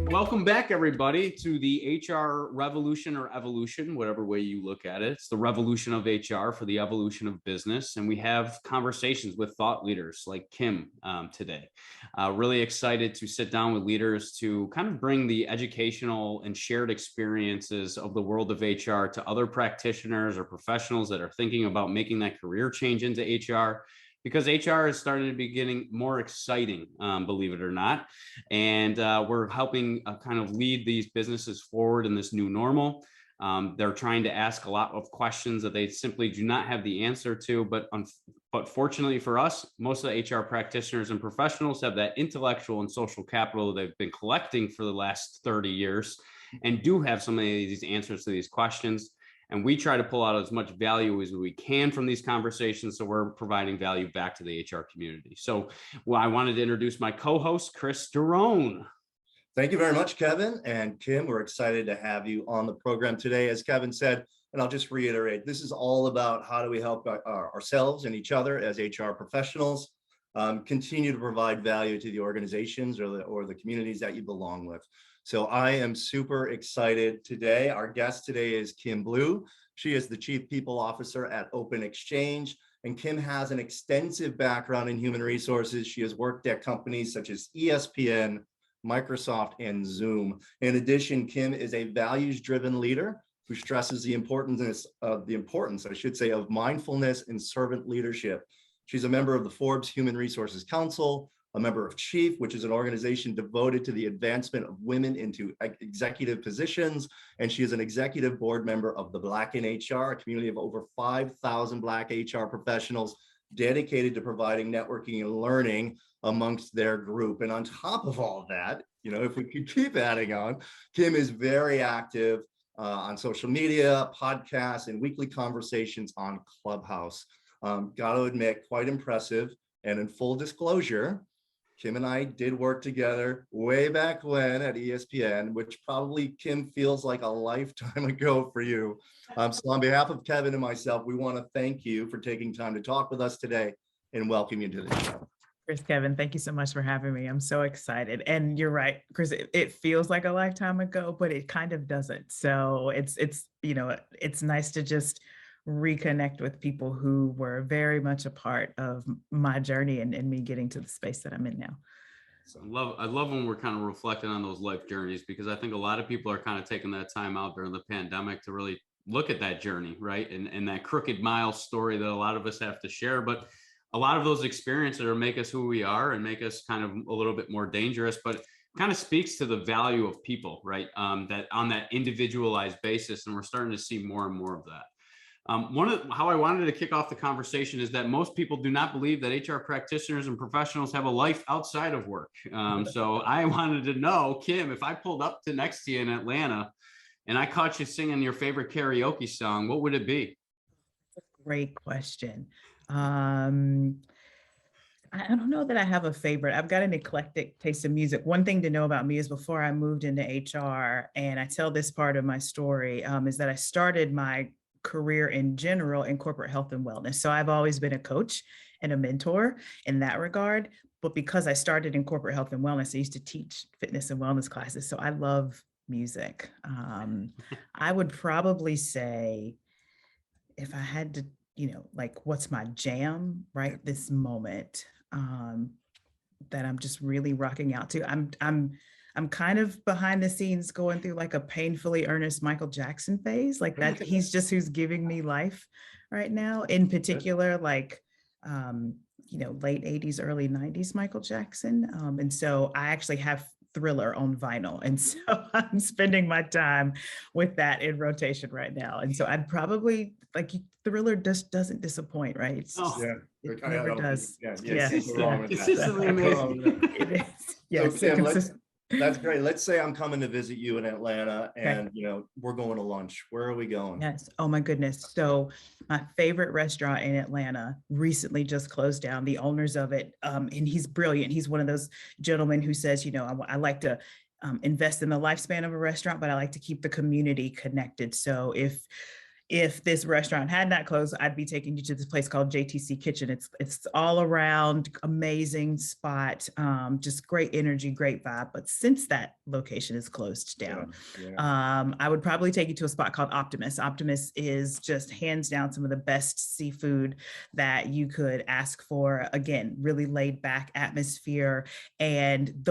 Welcome back, everybody, to the HR revolution or evolution, whatever way you look at it. It's the revolution of HR for the evolution of business. And we have conversations with thought leaders like Kim today. Really excited to sit down with leaders to kind of bring the educational and shared experiences of the world of HR to other practitioners or professionals that are thinking about making that career change into HR. Because HR is starting to be getting more exciting, believe it or not. And we're helping kind of lead these businesses forward in this new normal. They're trying to ask a lot of questions that they simply do not have the answer to. But fortunately for us, most of the HR practitioners and professionals have that intellectual and social capital they've been collecting for the last 30 years and do have so many of these answers to these questions. And we try to pull out as much value as we can from these conversations. So we're providing value back to the HR community. So I wanted to introduce my co-host, Chris Darone. Thank you very much, Kevin and Kim. We're excited to have you on the program today. As Kevin said, and I'll just reiterate, this is all about how do we help ourselves and each other as HR professionals continue to provide value to the organizations or the communities that you belong with. So I am super excited today. Our guest today is Kim Blue. She is the Chief People Officer at OpenExchange, and Kim has an extensive background in human resources. She has worked at companies such as ESPN, Microsoft, and Zoom. In addition, Kim is a values-driven leader who stresses the importance, I should say, of mindfulness and servant leadership. She's a member of the Forbes Human Resources Council, a member of CHIEF, which is an organization devoted to the advancement of women into executive positions. And she is an executive board member of the Black in HR, a community of over 5,000 Black HR professionals dedicated to providing networking and learning amongst their group. And on top of all of that, you know, if we could keep adding on, Kim is very active on social media, podcasts, and weekly conversations on Clubhouse. Got to admit, quite impressive. And in full disclosure, Kim and I did work together way back when at ESPN, which probably, Kim, feels like a lifetime ago for you. So on behalf of Kevin and myself, we want to thank you for taking time to talk with us today and welcome you to the show. Chris, Kevin, thank you so much for having me. I'm so excited. And you're right, Chris, it feels like a lifetime ago, but it kind of doesn't. So it's you know, it's nice to just reconnect with people who were very much a part of my journey and me getting to the space that I'm in now. So I love when we're kind of reflecting on those life journeys, because I think a lot of people are kind of taking that time out during the pandemic to really look at that journey, right? And that crooked mile story that a lot of us have to share. But a lot of those experiences are make us who we are and make us kind of a little bit more dangerous, but kind of speaks to the value of people, right? That on that individualized basis. And we're starting to see more and more of that. How I wanted to kick off the conversation is that most people do not believe that HR practitioners and professionals have a life outside of work. So I wanted to know, Kim, if I pulled up to next to you in Atlanta and I caught you singing your favorite karaoke song, what would it be? Great question. I don't know that I have a favorite. I've got an eclectic taste of music. One thing to know about me is before I moved into HR, and I tell this part of my story, is that I started my career in general in corporate health and wellness. So I've always been a coach and a mentor in that regard. But because I started in corporate health and wellness, I used to teach fitness and wellness classes. So I love music. I would probably say, if I had to, you know, like what's my jam right this moment, that I'm just really rocking out to. I'm kind of behind the scenes going through like a painfully earnest Michael Jackson phase, like that. He's just who's giving me life right now. In particular, like, you know, late 80s, early 90s Michael Jackson. And so I actually have Thriller on vinyl. And so I'm spending my time with that in rotation right now. And so I'd probably, like, Thriller just doesn't disappoint, right? It's just, it never does. It's amazing. It is. Yes. So, Kim, that's great. Let's say I'm coming to visit you in Atlanta and, you know, we're going to lunch. Where are we going? Yes. Oh my goodness. So my favorite restaurant in Atlanta recently just closed down. The owners of it, and he's brilliant. He's one of those gentlemen who says, you know, I like to invest in the lifespan of a restaurant, but I like to keep the community connected. So if this restaurant had not closed, I'd be taking you to this place called JTC Kitchen. It's all around amazing spot, just great energy, great vibe. But since that location is closed down, I would probably take you to a spot called Optimus. Optimus is just hands down some of the best seafood that you could ask for. Again, really laid back atmosphere. And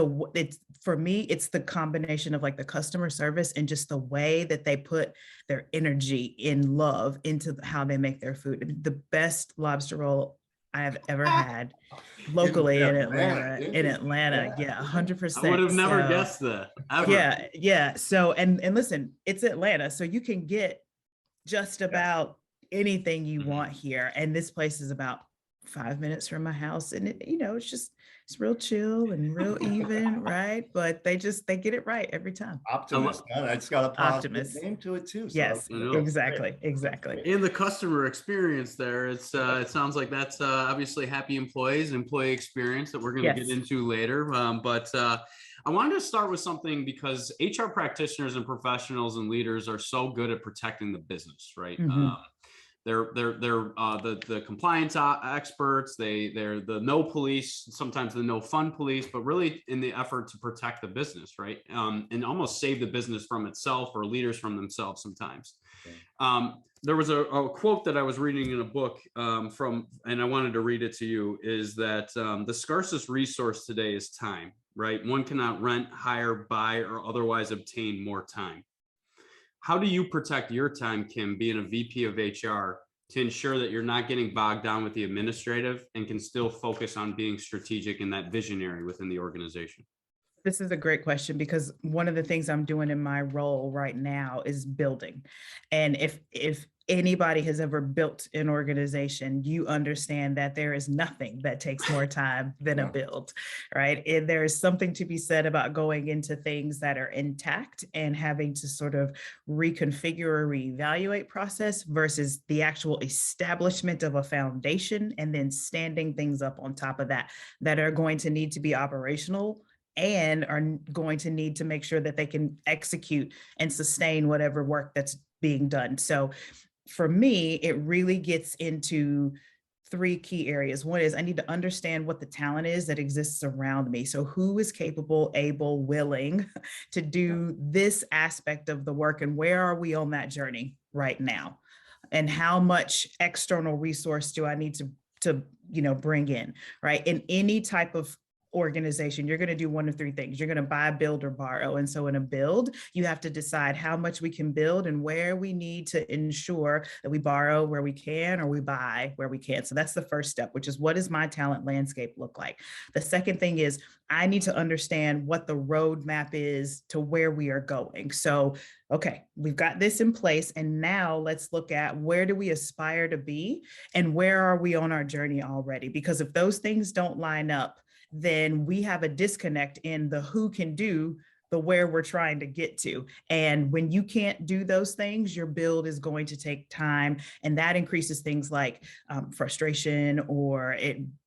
for me, it's the combination of like the customer service and just the way that they put their energy in love into how they make their food. The best lobster roll I have ever had locally in Atlanta. Yeah, 100%. I would have never guessed that. Ever. Yeah. So, and listen, it's Atlanta, so you can get just about anything you want here. And this place is about 5 minutes from my house, and it's real chill and real even, right? But they get it right every time. Optimus. It's got a positive name to it too. So yes, exactly. And the customer experience there, it sounds like that's obviously happy employees, employee experience that we're going to get into later. But I wanted to start with something because HR practitioners and professionals and leaders are so good at protecting the business, right? Mm-hmm. They're the compliance experts. They're the no police, sometimes the no fun police, but really in the effort to protect the business, right? And almost save the business from itself or leaders from themselves sometimes. There was a quote that I was reading in a book and I wanted to read it to you, is that the scarcest resource today is time, right? One cannot rent, hire, buy, or otherwise obtain more time. How do you protect your time, Kim, being a VP of HR, to ensure that you're not getting bogged down with the administrative and can still focus on being strategic and that visionary within the organization? This is a great question, because one of the things I'm doing in my role right now is building. And if anybody has ever built an organization, you understand that there is nothing that takes more time than a build, right? And there is something to be said about going into things that are intact and having to sort of reconfigure or reevaluate process versus the actual establishment of a foundation and then standing things up on top of that are going to need to be operational and are going to need to make sure that they can execute and sustain whatever work that's being done. So for me, it really gets into 3 key areas. One is I need to understand what the talent is that exists around me. So who is capable, able, willing to do this aspect of the work, and where are we on that journey right now? And how much external resource do I need to bring in, right? In any type of organization, you're going to do one of 3 things. You're going to buy, build, or borrow. And so in a build, you have to decide how much we can build and where we need to ensure that we borrow where we can or we buy where we can. So that's the first step, which is, what does my talent landscape look like? The second thing is I need to understand what the roadmap is to where we are going. So, okay, we've got this in place, and now let's look at where do we aspire to be and where are we on our journey already? Because if those things don't line up, then we have a disconnect in the who can do the where we're trying to get to. And when you can't do those things, your build is going to take time. And that increases things like frustration, or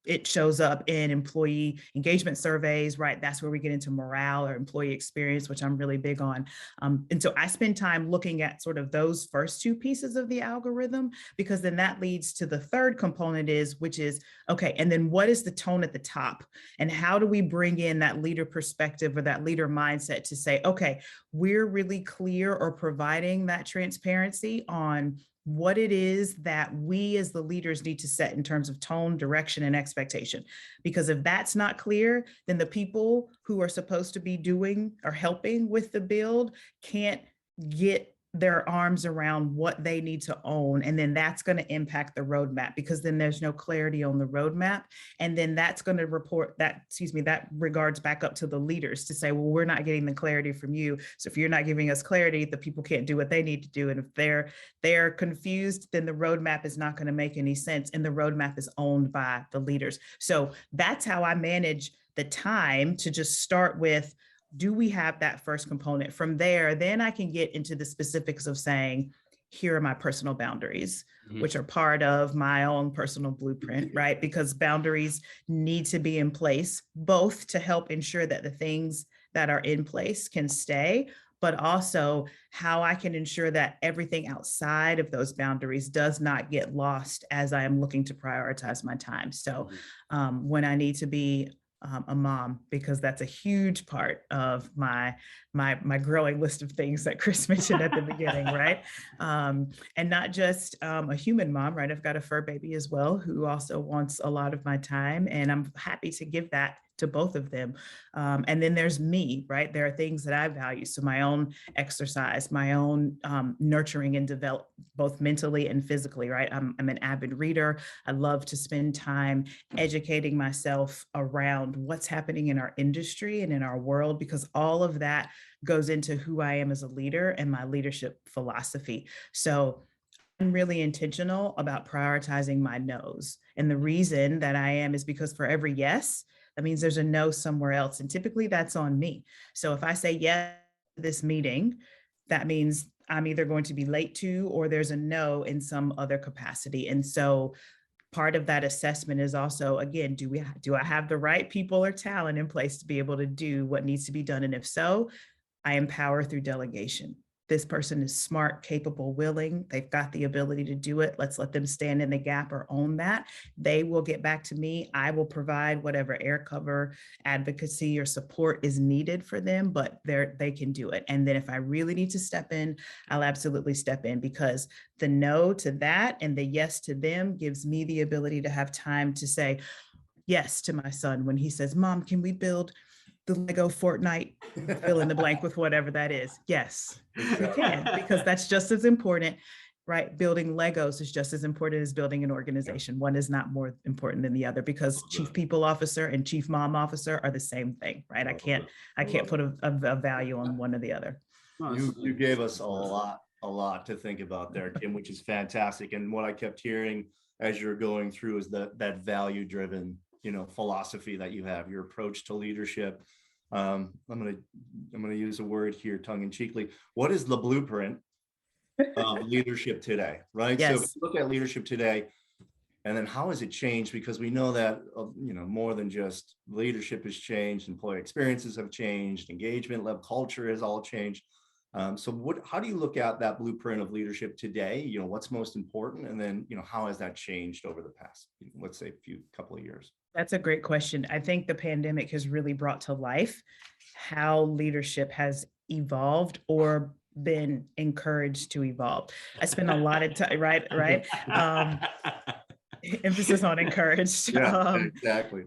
it shows up in employee engagement surveys, right? That's where we get into morale or employee experience, which I'm really big on. And so I spend time looking at sort of those first 2 pieces of the algorithm, because then that leads to the third component which is, okay, and then what is the tone at the top? And how do we bring in that leader perspective or that leader mindset to say, okay, we're really clear or providing that transparency on what it is that we as the leaders need to set in terms of tone, direction, and expectation. Because if that's not clear, then the people who are supposed to be doing or helping with the build can't get their arms around what they need to own. And then that's going to impact the roadmap, because then there's no clarity on the roadmap. And then that's going to that regards back up to the leaders to say, well, we're not getting the clarity from you. So if you're not giving us clarity, the people can't do what they need to do. And if they're confused, then the roadmap is not going to make any sense. And the roadmap is owned by the leaders. So that's how I manage the time, to just start with, do we have that first component? From there, then I can get into the specifics of saying, here are my personal boundaries, which are part of my own personal blueprint, right? Because boundaries need to be in place, both to help ensure that the things that are in place can stay, but also how I can ensure that everything outside of those boundaries does not get lost as I am looking to prioritize my time. So when I need to be a mom, because that's a huge part of my growing list of things that Chris mentioned at the beginning, right? And not just a human mom, right? I've got a fur baby as well, who also wants a lot of my time, and I'm happy to give that to both of them. And then there's me, right? There are things that I value. So my own exercise, my own nurturing and develop both mentally and physically, right? I'm an avid reader. I love to spend time educating myself around what's happening in our industry and in our world, because all of that goes into who I am as a leader and my leadership philosophy. So I'm really intentional about prioritizing my no's. And the reason that I am is because for every yes, that means there's a no somewhere else. And typically that's on me. So if I say yes to this meeting, that means I'm either going to be late to, or there's a no in some other capacity. And so part of that assessment is also, again, do I have the right people or talent in place to be able to do what needs to be done? And if so, I empower through delegation. This person is smart, capable, willing. They've got the ability to do it. Let's let them stand in the gap or own that. They will get back to me. I will provide whatever air cover, advocacy, or support is needed for them, but they can do it. And then if I really need to step in, I'll absolutely step in, because the no to that and the yes to them gives me the ability to have time to say yes to my son when he says, "Mom, can we build the Lego Fortnite, fill in the blank with whatever that is?" Yes, we can, because that's just as important, right? Building Legos is just as important as building an organization. One is not more important than the other, because chief people officer and chief mom officer are the same thing, right? I can't put a value on one or the other. You gave us a lot to think about there, Kim, which is fantastic. And what I kept hearing as you're going through is that value driven, philosophy that you have, your approach to leadership. I'm gonna use a word here tongue in cheekly. What is the blueprint of leadership today, right? Yes. So if you look at leadership today, and then how has it changed? Because we know that more than just leadership has changed, employee experiences have changed, engagement level, culture has all changed. So how do you look at that blueprint of leadership today? What's most important, and then how has that changed over the past, let's say, couple of years? That's a great question. I think the pandemic has really brought to life how leadership has evolved or been encouraged to evolve. I spend a lot of time, right? Emphasis on encouraged. Yeah, exactly.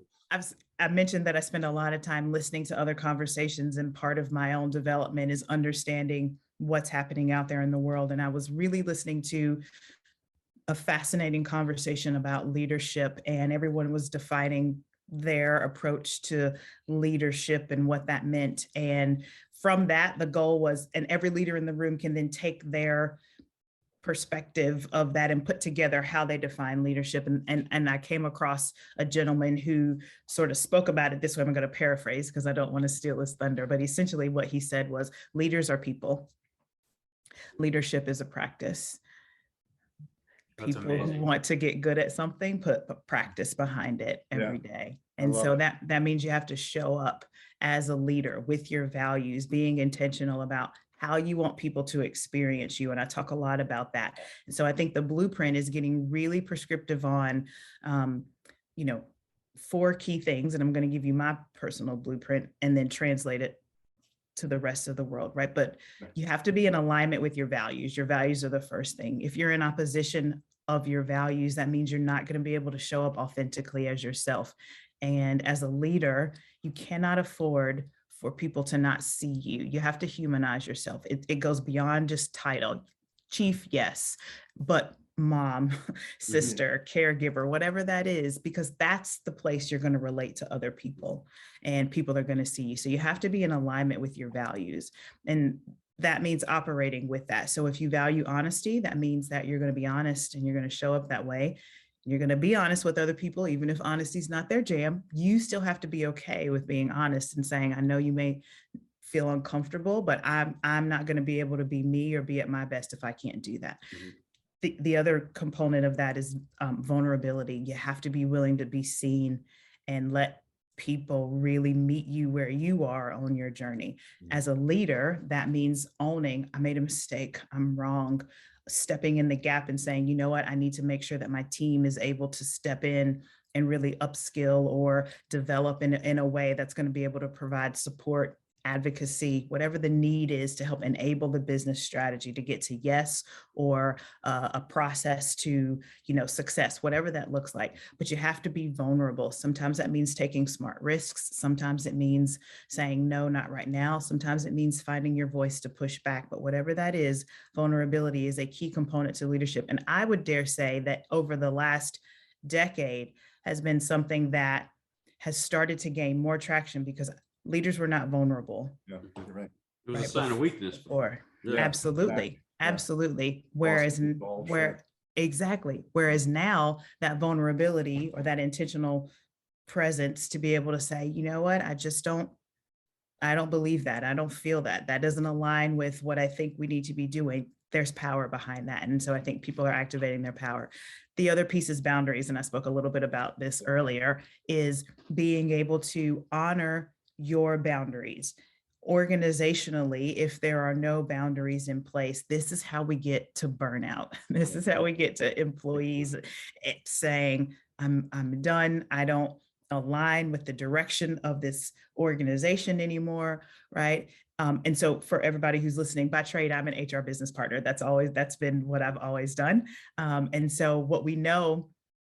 I mentioned that I spend a lot of time listening to other conversations, and part of my own development is understanding what's happening out there in the world. And I was really listening to a fascinating conversation about leadership, and everyone was defining their approach to leadership and what that meant. And from that, the goal was, and every leader in the room can then take their perspective of that and put together how they define leadership. And I came across a gentleman who sort of spoke about it this way. I'm going to paraphrase because I don't want to steal his thunder, but essentially what he said was, leaders are people. Leadership is a practice. People who want to get good at something put practice behind it every day. And so that means you have to show up as a leader with your values, being intentional about how you want people to experience you. And I talk a lot about that. And so I think the blueprint is getting really prescriptive on, 4 key things. And I'm going to give you my personal blueprint and then translate it to the rest of the world, right? But you have to be in alignment with your values. Your values are the first thing. If you're in opposition of your values, that means you're not going to be able to show up authentically as yourself. And as a leader, you cannot afford for people to not see you. You have to humanize yourself. It goes beyond just title. Chief, yes, but mom, sister, caregiver, whatever that is, because that's the place you're going to relate to other people, and people are going to see you. So you have to be in alignment with your values. And that means operating with that. So if you value honesty, that means that you're going to be honest and you're going to show up that way. You're going to be honest with other people, even if honesty is not their jam. You still have to be okay with being honest and saying, I know you may feel uncomfortable, but I'm not going to be able to be me or be at my best if I can't do that. The other component of that is vulnerability. You have to be willing to be seen and let people really meet you where you are on your journey. As a leader, that means owning, I made a mistake, I'm wrong, stepping in the gap and saying, you know what, I need to make sure that my team is able to step in and really upskill or develop in a way that's going to be able to provide support, advocacy, whatever the need is to help enable the business strategy to get to yes, or a process to, success, whatever that looks like. But you have to be vulnerable. Sometimes that means taking smart risks. Sometimes it means saying, no, not right now. Sometimes it means finding your voice to push back. But whatever that is, vulnerability is a key component to leadership. And I would dare say that over the last decade has been something that has started to gain more traction because leaders were not vulnerable. Yeah, you're right. It was a sign of weakness before. Yeah. Absolutely. Absolutely. Whereas Whereas now that vulnerability or that intentional presence to be able to say, you know what, I don't believe that. I don't feel that. That doesn't align with what I think we need to be doing. There's power behind that. And so I think people are activating their power. The other piece is boundaries. And I spoke a little bit about this earlier, is being able to honor your boundaries. Organizationally, if there are no boundaries in place, this is how we get to burnout. This is how we get to employees saying, I'm done. I don't align with the direction of this organization anymore, right? And so for everybody who's listening, by trade, I'm an HR business partner. That's been what I've always done. And so what we know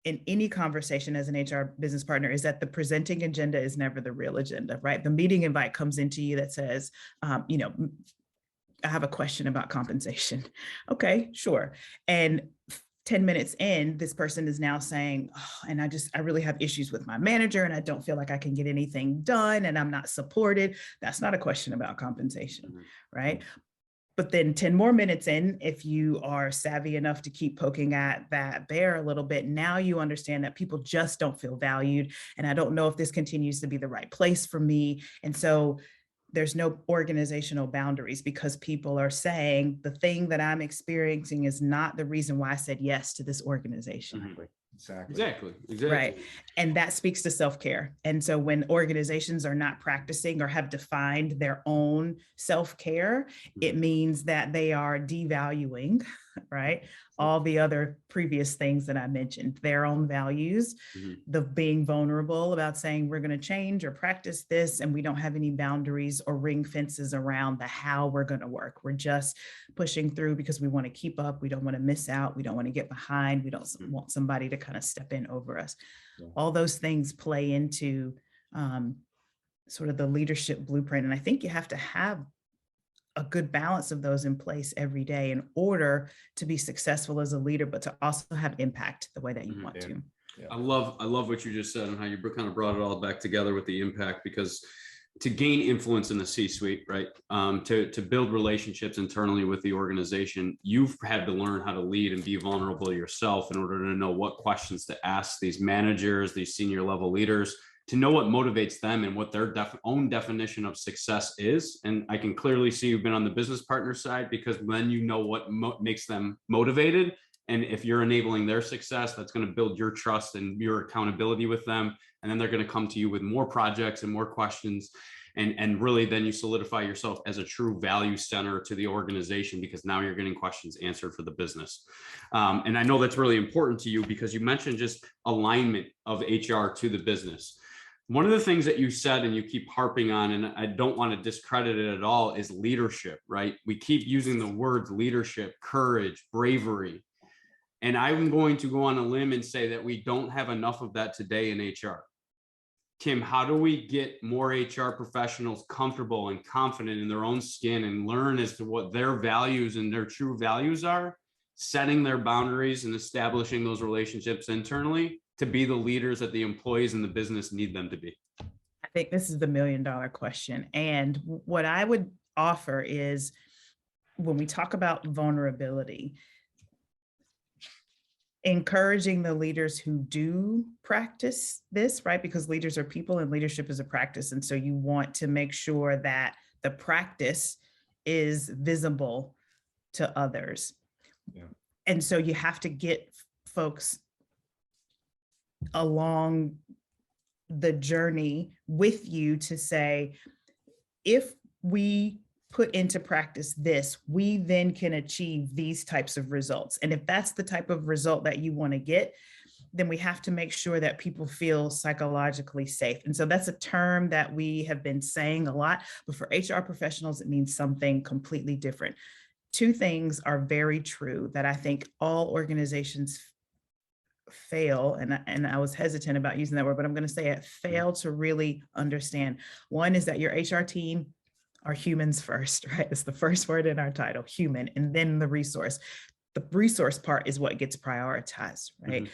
in any conversation as an HR business partner is that the presenting agenda is never the real agenda, right? The meeting invite comes into you that says, I have a question about compensation. Okay, sure. And 10 minutes in, this person is now saying, oh, and I really have issues with my manager and I don't feel like I can get anything done and I'm not supported. That's not a question about compensation, right? But then 10 more minutes in, if you are savvy enough to keep poking at that bear a little bit, now you understand that people just don't feel valued. And I don't know if this continues to be the right place for me. And so there's no organizational boundaries because people are saying the thing that I'm experiencing is not the reason why I said yes to this organization. Exactly. Right. And that speaks to self-care. And so when organizations are not practicing or have defined their own self-care, it means that they are devaluing, right, all the other previous things that I mentioned, their own values, the being vulnerable about saying we're going to change or practice this, and we don't have any boundaries or ring fences around the how we're going to work. We're just pushing through because we want to keep up. We don't want to miss out. We don't want to get behind. We don't want somebody to kind of step in over us. All those things play into sort of the leadership blueprint. And I think you have to have a good balance of those in place every day in order to be successful as a leader, but to also have impact the way that you want to. I love what you just said and how you kind of brought it all back together with the impact, because to gain influence in the C-suite, right? To build relationships internally with the organization, you've had to learn how to lead and be vulnerable yourself in order to know what questions to ask these managers, these senior level leaders, to know what motivates them and what their own definition of success is. And I can clearly see you've been on the business partner side, because then you know what makes them motivated. And if you're enabling their success, that's going to build your trust and your accountability with them. And then they're going to come to you with more projects and more questions. And really then you solidify yourself as a true value center to the organization, because now you're getting questions answered for the business. And I know that's really important to you because you mentioned just alignment of HR to the business. One of the things that you said and you keep harping on, and I don't want to discredit it at all, is leadership, right? We keep using the words leadership, courage, bravery. And I'm going to go on a limb and say that we don't have enough of that today in HR. Kim, how do we get more HR professionals comfortable and confident in their own skin and learn as to what their values and their true values are, setting their boundaries and establishing those relationships internally to be the leaders that the employees in the business need them to be? I think this is the $1 million question. And what I would offer is, when we talk about vulnerability, encouraging the leaders who do practice this, right? Because leaders are people and leadership is a practice. And so you want to make sure that the practice is visible to others. And so you have to get folks along the journey with you to say, if we put into practice this, we then can achieve these types of results. And if that's the type of result that you want to get, then we have to make sure that people feel psychologically safe. And so that's a term that we have been saying a lot, but for HR professionals, it means something completely different. Two things are very true that I think all organizations fail, and I was hesitant about using that word, but I'm going to say it, fail to really understand. One is that your HR team are humans first, right? It's the first word in our title, human, and then the resource. The resource part is what gets prioritized, right? Mhm.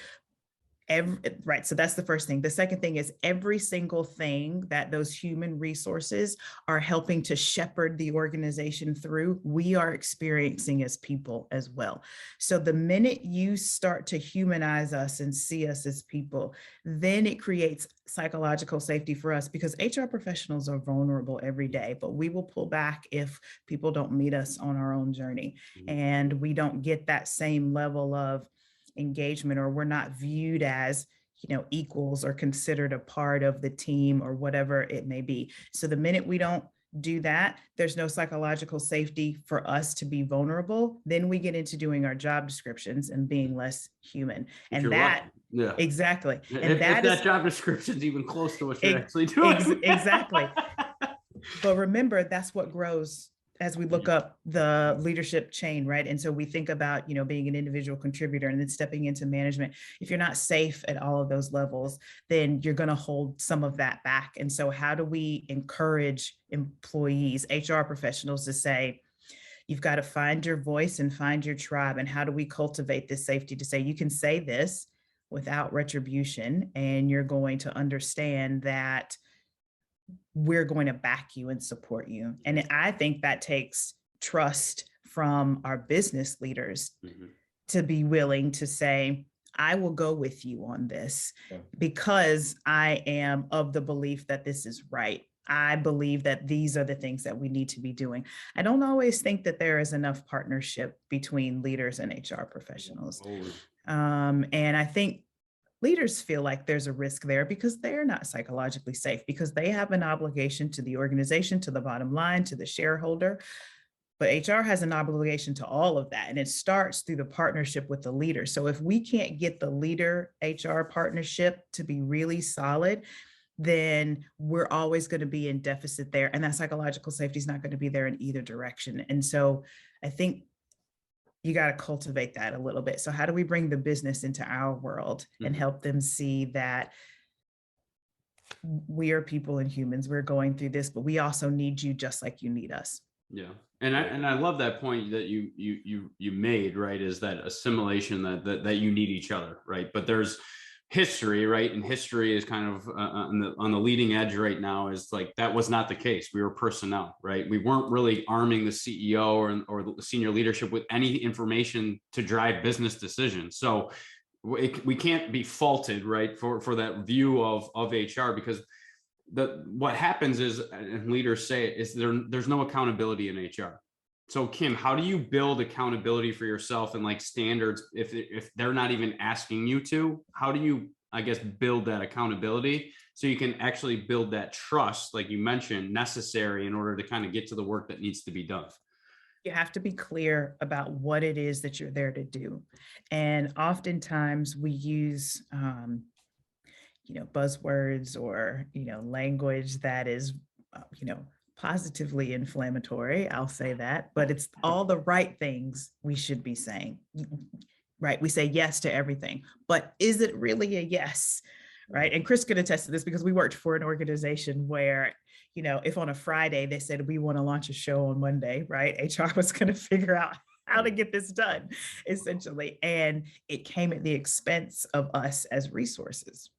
Right. So that's the first thing. The second thing is every single thing that those human resources are helping to shepherd the organization through, we are experiencing as people as well. So the minute you start to humanize us and see us as people, then it creates psychological safety for us, because HR professionals are vulnerable every day, but we will pull back if people don't meet us on our own journey, and we don't get that same level of engagement, or we're not viewed as, equals or considered a part of the team or whatever it may be. So the minute we don't do that, there's no psychological safety for us to be vulnerable. Then we get into doing our job descriptions and being less human. And that, yeah, exactly. And if that job description is even close to what you're actually doing. Exactly. But remember, that's what grows as we look up the leadership chain, right? And so we think about, being an individual contributor and then stepping into management. If you're not safe at all of those levels, then you're going to hold some of that back. And so how do we encourage employees, HR professionals, to say, you've got to find your voice and find your tribe? And how do we cultivate this safety to say, you can say this without retribution, and you're going to understand that we're going to back you and support you. And I think that takes trust from our business leaders to be willing to say, I will go with you on this because I am of the belief that this is right. I believe that these are the things that we need to be doing. I don't always think that there is enough partnership between leaders and HR professionals. And I think leaders feel like there's a risk there because they're not psychologically safe, because they have an obligation to the organization, to the bottom line, to the shareholder. But HR has an obligation to all of that. And it starts through the partnership with the leader. So if we can't get the leader HR partnership to be really solid, then we're always going to be in deficit there. And that psychological safety is not going to be there in either direction. And so I think you got to cultivate that a little bit. So how do we bring the business into our world and help them see that we are people and humans, we're going through this, but we also need you just like you need us. Yeah. And I love that point that you made, right? Is that assimilation that you need each other, right? But there's history, right? And history is kind of on the leading edge right now, is like, that was not the case. We were personnel, right? We weren't really arming the CEO or the senior leadership with any information to drive business decisions. So we can't be faulted, right, for that view of HR, because what happens is, and leaders say it, is there's no accountability in HR. So Kim, how do you build accountability for yourself and like standards if they're not even asking you to? How do you, I guess, build that accountability so you can actually build that trust, like you mentioned, necessary in order to kind of get to the work that needs to be done? You have to be clear about what it is that you're there to do. And oftentimes we use, buzzwords or, language that is, positively inflammatory. I'll say that, but it's all the right things we should be saying, right? We say yes to everything, but is it really a yes? Right. And Chris could attest to this because we worked for an organization where, if on a Friday they said, we want to launch a show on Monday, right? HR was going to figure out how to get this done, essentially. And it came at the expense of us as resources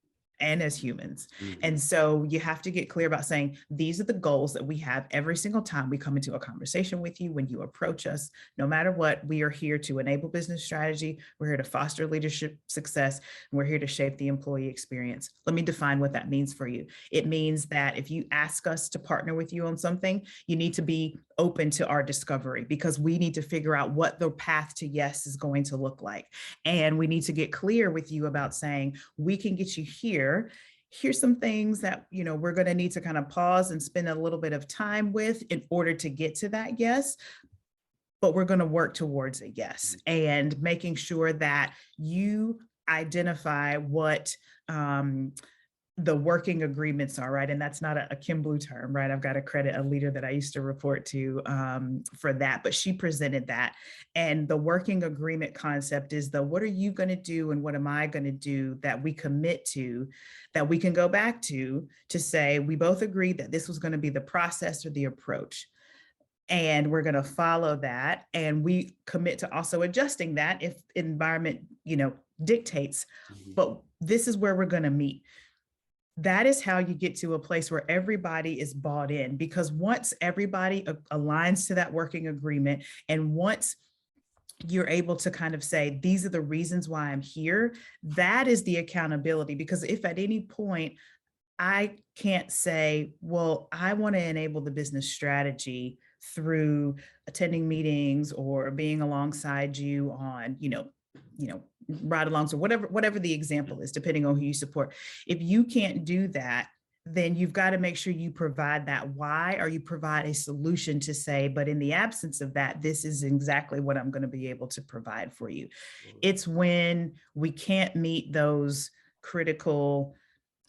and as humans. And so you have to get clear about saying, these are the goals that we have every single time we come into a conversation with you. When you approach us, no matter what, we are here to enable business strategy. We're here to foster leadership success. And we're here to shape the employee experience. Let me define what that means for you. It means that if you ask us to partner with you on something, you need to be open to our discovery, because we need to figure out what the path to yes is going to look like. And we need to get clear with you about saying, we can get you here. here's some things that, we're going to need to kind of pause and spend a little bit of time with in order to get to that yes. But we're going to work towards a yes, and making sure that you identify what the working agreements are, right? And that's not a Kim Blue term, right? I've got to credit a leader that I used to report to for that, but she presented that. And the working agreement concept is what are you going to do and what am I going to do that we commit to, that we can go back to say, we both agreed that this was going to be the process or the approach. And we're going to follow that. And we commit to also adjusting that if environment, dictates, but this is where we're going to meet. That is how you get to a place where everybody is bought in, because once everybody aligns to that working agreement, and once you're able to kind of say, these are the reasons why I'm here, that is the accountability. Because if at any point I can't say, well, I want to enable the business strategy through attending meetings or being alongside you on, ride-alongs or whatever the example is, depending on who you support. If you can't do that, then you've got to make sure you provide that why, or you provide a solution to say, but in the absence of that, this is exactly what I'm going to be able to provide for you. It's when we can't meet those critical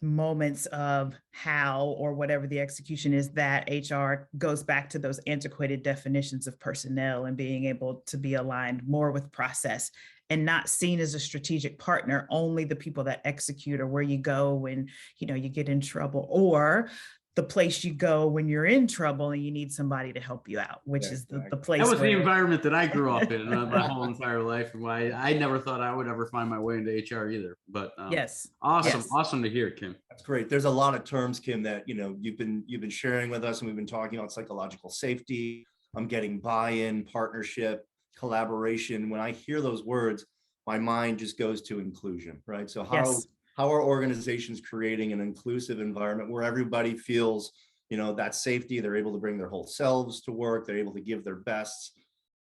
moments of how or whatever the execution is that HR goes back to those antiquated definitions of personnel and being able to be aligned more with process and not seen as a strategic partner. Only the people that execute are where you go when you get in trouble, or the place you go when you're in trouble and you need somebody to help you out, which is the place. That was the environment that I grew up in my whole entire life, and why I never thought I would ever find my way into HR either. But yes, awesome to hear, Kim. That's great. There's a lot of terms, Kim, that you've been sharing with us, and we've been talking about psychological safety. I'm getting buy-in, partnership, collaboration. When I hear those words, my mind just goes to inclusion, right? So how are organizations creating an inclusive environment where everybody feels, that safety, they're able to bring their whole selves to work, they're able to give their best.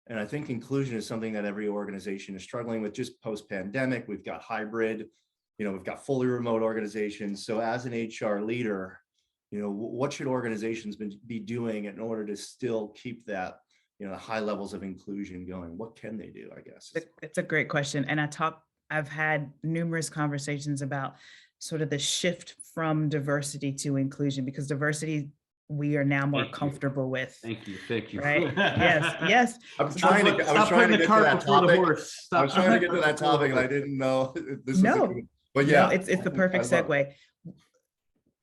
And I think inclusion is something that every organization is struggling with just post-pandemic. We've got hybrid, we've got fully remote organizations. So as an HR leader, what should organizations be doing in order to still keep that, high levels of inclusion going? What can they do, I guess? It's a great question. And I've had numerous conversations about sort of the shift from diversity to inclusion, because diversity we are now more comfortable with. Thank you. Right? Yes. I was trying to get to that topic, and I didn't know this. But yeah, it's the perfect segue.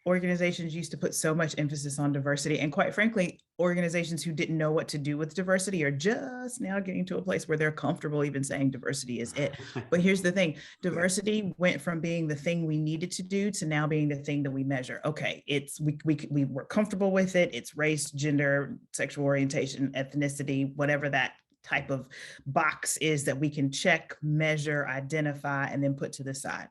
Organizations used to put so much emphasis on diversity, and quite frankly, organizations who didn't know what to do with diversity are just now getting to a place where they're comfortable even saying diversity is it. But here's the thing, diversity went from being the thing we needed to do to now being the thing that we measure. Okay, we were comfortable with it. It's race, gender, sexual orientation, ethnicity, whatever that type of box is that we can check, measure, identify, and then put to the side.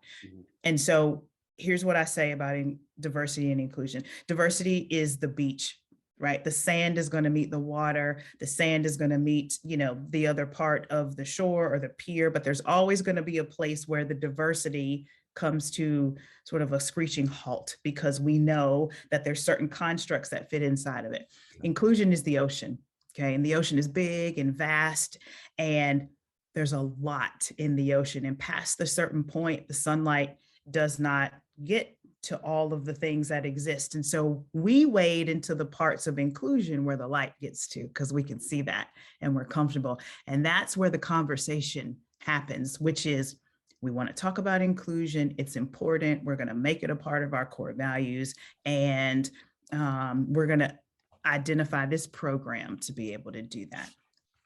And so here's what I say about diversity and inclusion. Diversity is the beach, right? The sand is going to meet the water. The sand is going to meet, the other part of the shore or the pier, but there's always going to be a place where the diversity comes to sort of a screeching halt, because we know that there's certain constructs that fit inside of it. Inclusion is the ocean, okay? And the ocean is big and vast, and there's a lot in the ocean. And past a certain point, the sunlight does not get to all of the things that exist. And so we wade into the parts of inclusion where the light gets to, because we can see that and we're comfortable. And that's where the conversation happens, which is, we want to talk about inclusion. It's important. We're going to make it a part of our core values. And we're going to identify this program to be able to do that.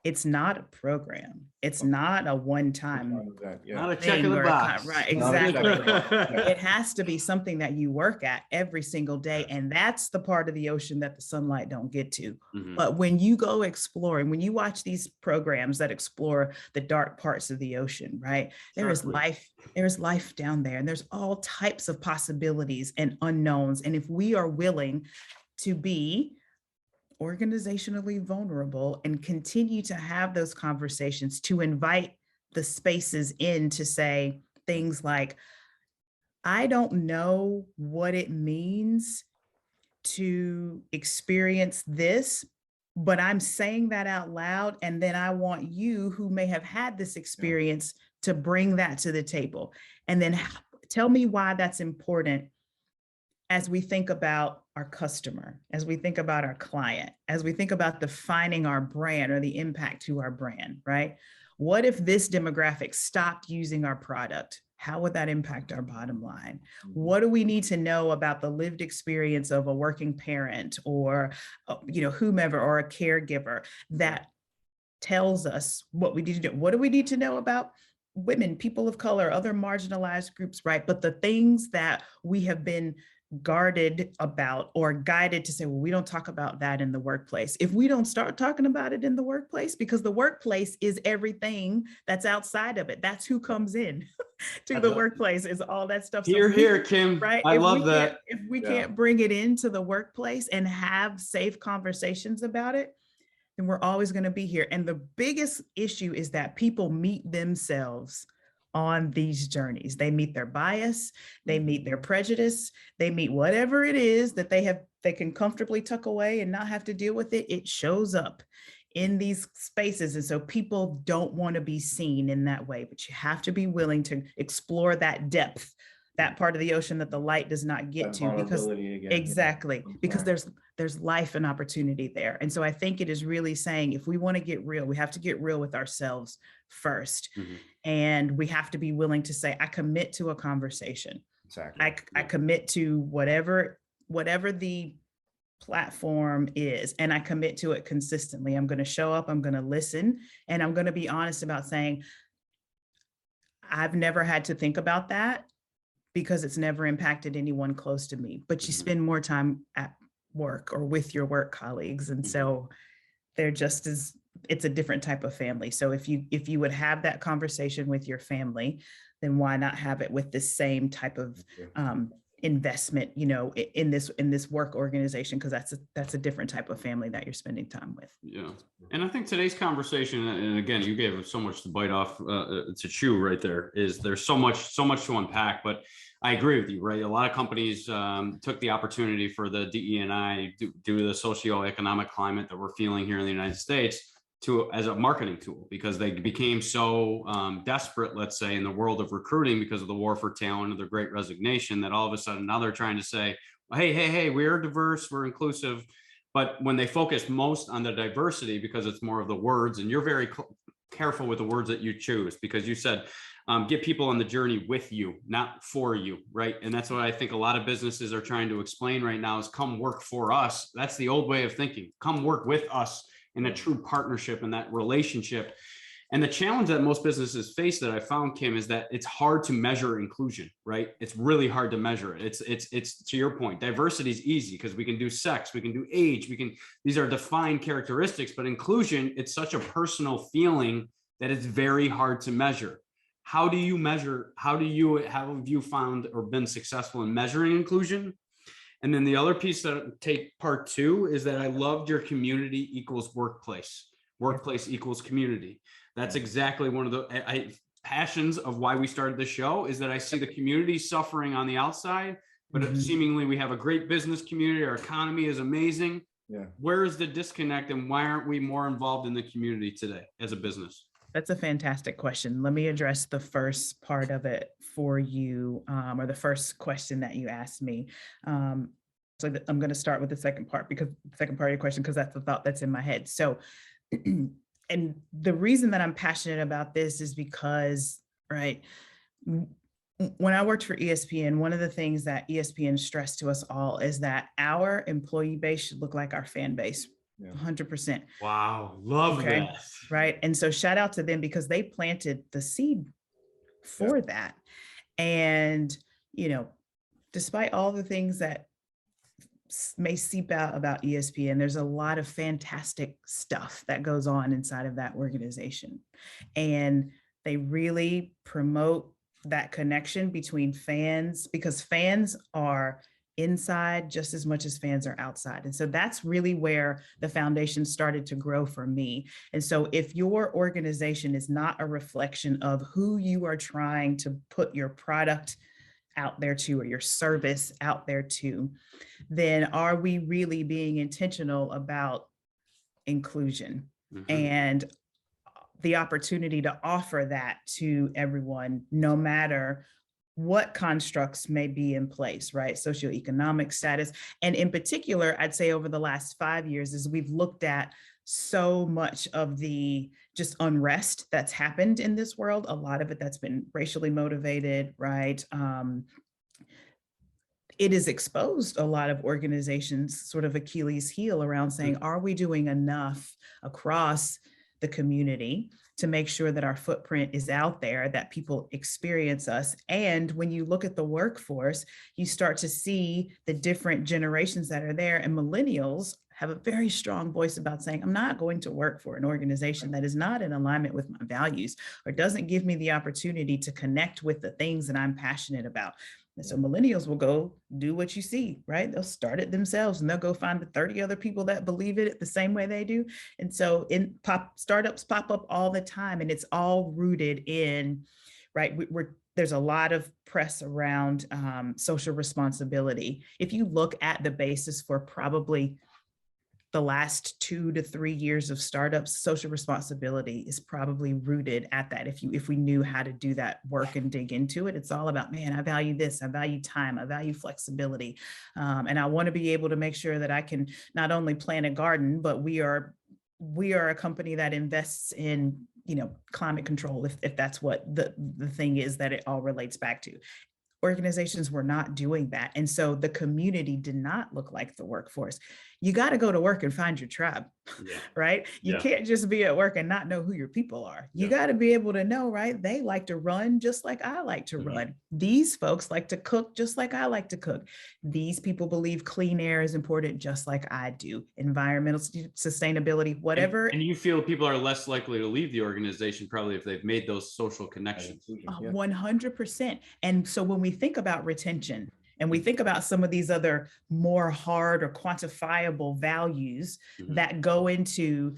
It's not a program. It's not a one-time not a check in the box. Right, exactly. It has to be something that you work at every single day. And that's the part of the ocean that the sunlight don't get to. But when you go exploring, when you watch these programs that explore the dark parts of the ocean, right? There is life down there, and there's all types of possibilities and unknowns. And if we are willing to be organizationally vulnerable and continue to have those conversations, to invite the spaces in to say things like, I don't know what it means to experience this, but I'm saying that out loud. And then I want you who may have had this experience to bring that to the table. And then tell me why that's important as we think about our customer, as we think about our client, as we think about defining our brand or the impact to our brand, right? What if this demographic stopped using our product? How would that impact our bottom line? What do we need to know about the lived experience of a working parent or, whomever, or a caregiver that tells us what we need to do? What do we need to know about women, people of color, other marginalized groups, right? But the things that we have been guarded about or guided to say, well, we don't talk about that in the workplace. If we don't start talking about it in the workplace, because the workplace is everything that's outside of it. That's who comes in to the workplace, is all that stuff. Here, Kim. Right? I love that. If we can't bring it into the workplace and have safe conversations about it, then we're always going to be here. And the biggest issue is that people meet themselves on these journeys. They meet their bias, they meet their prejudice, they meet whatever it is that they can comfortably tuck away and not have to deal with it. It shows up in these spaces. And so people don't want to be seen in that way, but you have to be willing to explore that depth, that part of the ocean that the light does not get to, because because there's life and opportunity there. And so I think it is really saying, if we want to get real, we have to get real with ourselves first. And we have to be willing to say, I commit to a conversation. Exactly. I commit to whatever the platform is, and I commit to it consistently. I'm going to show up, I'm going to listen, and I'm going to be honest about saying, I've never had to think about that because it's never impacted anyone close to me. But you spend more time at work or with your work colleagues. And so they're just as, it's a different type of family. So if you would have that conversation with your family, then why not have it with the same type of investment, in this work organization, because that's a different type of family that you're spending time with. Yeah. And I think today's conversation, and again, you gave so much to bite off, to chew right there, is there's so much to unpack, but I agree with you, right? A lot of companies took the opportunity for the DE&I due to the socioeconomic climate that we're feeling here in the United States as a marketing tool, because they became so desperate, let's say, in the world of recruiting because of the war for talent and the great resignation, that all of a sudden now they're trying to say, hey, we're diverse, we're inclusive. But when they focus most on the diversity, because it's more of the words, and you're very careful with the words that you choose, because you said, get people on the journey with you, not for you, right? And that's what I think a lot of businesses are trying to explain right now is come work for us. That's the old way of thinking. Come work with us in a true partnership and that relationship. And the challenge that most businesses face that I found, Kim, is that it's hard to measure inclusion, right? It's really hard to measure it. It's to your point, diversity is easy because we can do sex, we can do age, these are defined characteristics, but inclusion, it's such a personal feeling that it's very hard to measure. How do you measure? How have you found or been successful in measuring inclusion? And then the other piece that take part two is that I loved your community equals workplace equals community. That's exactly one of the passions of why we started the show, is that I see the community suffering on the outside, but seemingly we have a great business community. Our economy is amazing. Yeah. Where is the disconnect, and why aren't we more involved in the community today as a business? That's a fantastic question. Let me address the first part of it for you, or the first question that you asked me. So I'm going to start with the second part, because the second part of your question, because that's the thought that's in my head. So, and the reason that I'm passionate about this is because, right, when I worked for ESPN, one of the things that ESPN stressed to us all is that our employee base should look like our fan base. 100%. Wow. Love that. Right. And so shout out to them, because they planted the seed for that. And, despite all the things that may seep out about ESPN, there's a lot of fantastic stuff that goes on inside of that organization. And they really promote that connection between fans, because fans are inside just as much as fans are outside. And so that's really where the foundation started to grow for me. And so if your organization is not a reflection of who you are trying to put your product out there too, or your service out there too, then are we really being intentional about inclusion and the opportunity to offer that to everyone, no matter what constructs may be in place, right? Socioeconomic status. And in particular, I'd say over the last 5 years, as we've looked at so much of the just unrest that's happened in this world, a lot of it that's been racially motivated, right? It has exposed a lot of organizations' sort of Achilles heel around saying, are we doing enough across the community to make sure that our footprint is out there, that people experience us? And when you look at the workforce, you start to see the different generations that are there, and millennials have a very strong voice about saying, I'm not going to work for an organization that is not in alignment with my values or doesn't give me the opportunity to connect with the things that I'm passionate about. And so millennials will go do what you see, right? They'll start it themselves and they'll go find the 30 other people that believe it the same way they do. And so startups pop up all the time, and it's all rooted in, right? There's a lot of press around social responsibility. If you look at the basis for probably the last 2 to 3 years of startups, social responsibility is probably rooted at that. If we knew how to do that work and dig into it, it's all about, man, I value this, I value time, I value flexibility. And I want to be able to make sure that I can not only plant a garden, but we are a company that invests in, climate control, if that's what the thing is that it all relates back to. Organizations were not doing that. And so the community did not look like the workforce. You got to go to work and find your tribe, right? You can't just be at work and not know who your people are. You got to be able to know, right? They like to run just like I like to run. These folks like to cook just like I like to cook. These people believe clean air is important just like I do. Environmental sustainability, whatever. And you feel people are less likely to leave the organization probably if they've made those social connections. 100%. And so when we think about retention, and we think about some of these other more hard or quantifiable values that go into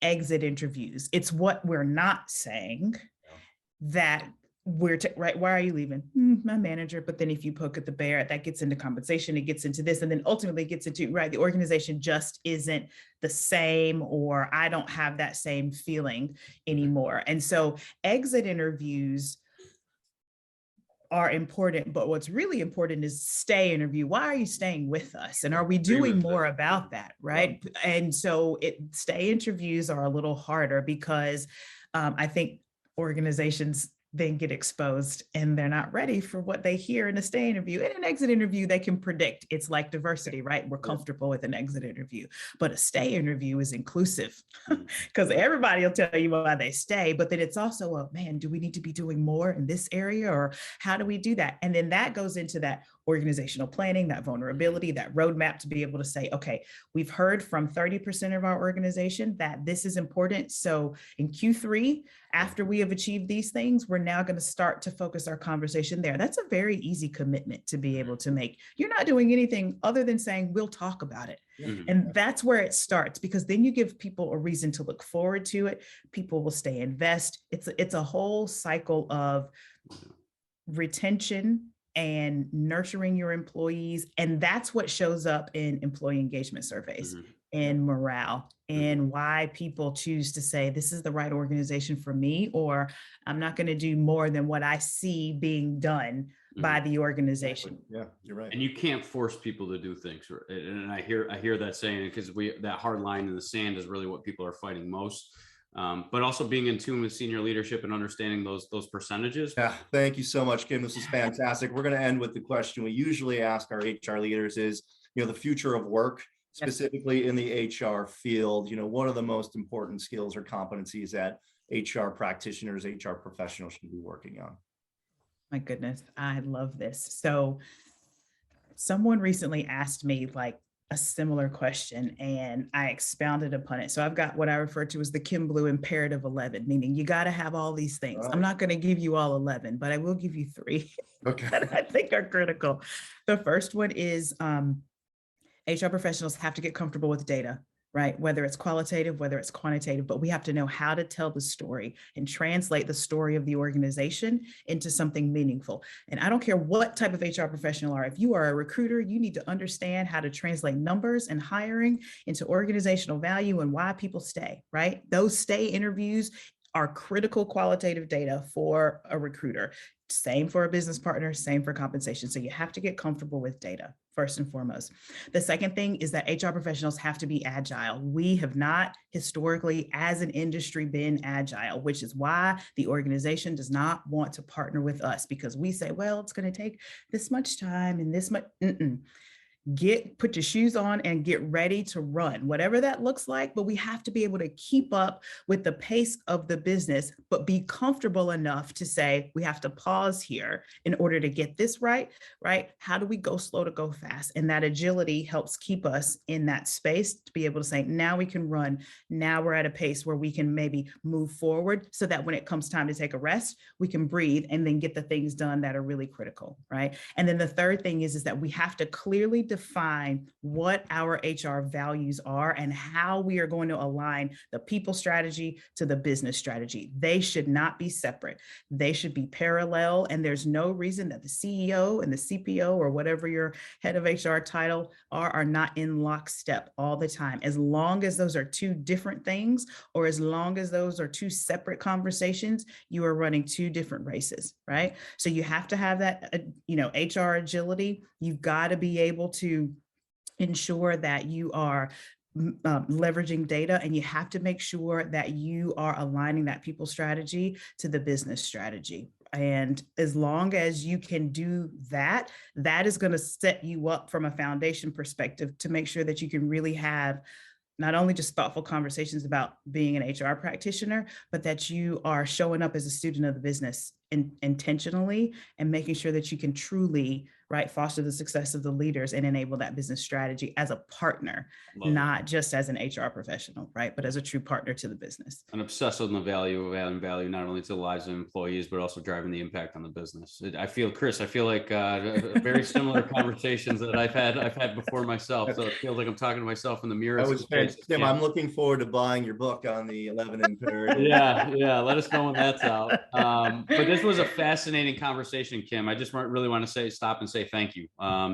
exit interviews, it's what we're not saying that right. Why are you leaving? My manager. But then if you poke at the bear, that gets into compensation, it gets into this, and then ultimately it gets into, right, the organization just isn't the same, or I don't have that same feeling anymore. And so exit interviews are important, but what's really important is stay interview. Why are you staying with us? And are we doing more about that, right? And so stay interviews are a little harder because I think organizations then get exposed and they're not ready for what they hear in a stay interview. In an exit interview, they can predict. It's like diversity, right? We're comfortable with an exit interview, but a stay interview is inclusive because everybody will tell you why they stay, but then it's also, man, do we need to be doing more in this area, or how do we do that? And then that goes into that organizational planning, that vulnerability, that roadmap to be able to say, okay, we've heard from 30% of our organization that this is important. So in Q3, after we have achieved these things, we're now going to start to focus our conversation there. That's a very easy commitment to be able to make. You're not doing anything other than saying, we'll talk about it. And that's where it starts, because then you give people a reason to look forward to it. People will stay invest. It's a whole cycle of retention and nurturing your employees. And that's what shows up in employee engagement surveys and morale, and why people choose to say, this is the right organization for me, or I'm not going to do more than what I see being done by the organization. Yeah, you're right. And you can't force people to do things. And I hear that saying, because that hard line in the sand is really what people are fighting most. But also being in tune with senior leadership and understanding those percentages. Yeah, thank you so much, Kim. This is fantastic. We're going to end with the question we usually ask our HR leaders is, the future of work, specifically in the HR field. What are the most important skills or competencies that HR practitioners, HR professionals should be working on? My goodness, I love this. So someone recently asked me a similar question, and I expounded upon it. So I've got what I refer to as the Kim Blue imperative 11, meaning you got to have all these things. Right. I'm not going to give you all 11, but I will give you 3 that I think are critical. The first one is HR professionals have to get comfortable with data, right? Whether it's qualitative, whether it's quantitative, but we have to know how to tell the story and translate the story of the organization into something meaningful. And I don't care what type of HR professional you are. If you are a recruiter, you need to understand how to translate numbers and hiring into organizational value and why people stay, right? Those stay interviews are critical qualitative data for a recruiter. Same for a business partner, same for compensation. So you have to get comfortable with data first and foremost. The second thing is that HR professionals have to be agile. We have not historically as an industry been agile, which is why the organization does not want to partner with us, because we say, well, it's going to take this much time and this much. Put your shoes on and get ready to run, whatever that looks like. But we have to be able to keep up with the pace of the business, but be comfortable enough to say, we have to pause here in order to get this right? How do we go slow to go fast? And that agility helps keep us in that space to be able to say, now we can run. Now we're at a pace where we can maybe move forward so that when it comes time to take a rest, we can breathe and then get the things done that are really critical, right? And then the third thing is that we have to clearly define what our HR values are and how we are going to align the people strategy to the business strategy. They should not be separate. They should be parallel. And there's no reason that the CEO and the CPO or whatever your head of HR title are not in lockstep all the time. As long as those are two different things, or as long as those are two separate conversations, you are running two different races, right? So you have to have that, HR agility. You've got to be able to ensure that you are leveraging data, and you have to make sure that you are aligning that people strategy to the business strategy. And as long as you can do that, that is going to set you up from a foundation perspective to make sure that you can really have not only just thoughtful conversations about being an HR practitioner, but that you are showing up as a student of the business intentionally and making sure that you can truly, foster the success of the leaders and enable that business strategy as a partner, not just as an HR professional, but as a true partner to the business. And obsessed on the value of adding value, not only to the lives of employees, but also driving the impact on the business. Chris, I feel like very similar conversations that I've had before myself. So it feels like I'm talking to myself in the mirror. Tim, I'm looking forward to buying your book on the 11 imperative. Yeah. Let us know when that's out. But this was a fascinating conversation, Kim. I just really want to stop and say thank you.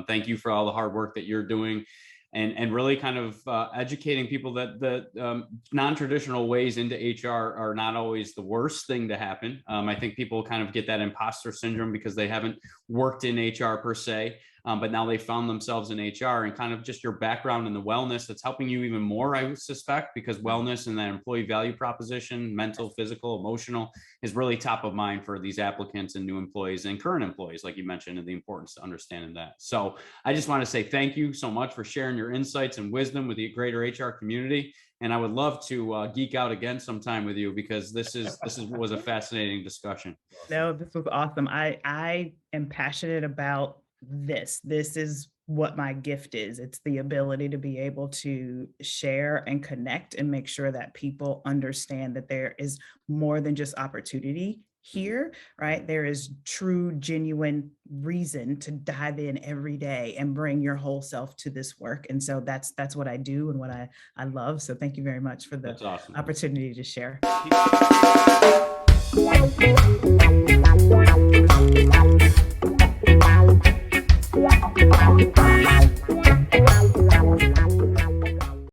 Thank you for all the hard work that you're doing, and really kind of educating people that the non-traditional ways into HR are not always the worst thing to happen. I think people kind of get that imposter syndrome because they haven't worked in HR per se. But now they found themselves in HR, and kind of just your background in the wellness that's helping you even more, I would suspect, because wellness and that employee value proposition, mental, physical, emotional, is really top of mind for these applicants and new employees and current employees, like you mentioned, and the importance to understanding that. So I just want to say thank you so much for sharing your insights and wisdom with the greater HR community. And I would love to geek out again sometime with you, because this was a fascinating discussion. No, this was awesome. I am passionate about this is what my gift is. It's the ability to be able to share and connect and make sure that people understand that there is more than just opportunity here, There is true, genuine reason to dive in every day and bring your whole self to this work. And so that's what I do and what I love. So thank you very much for the opportunity to share.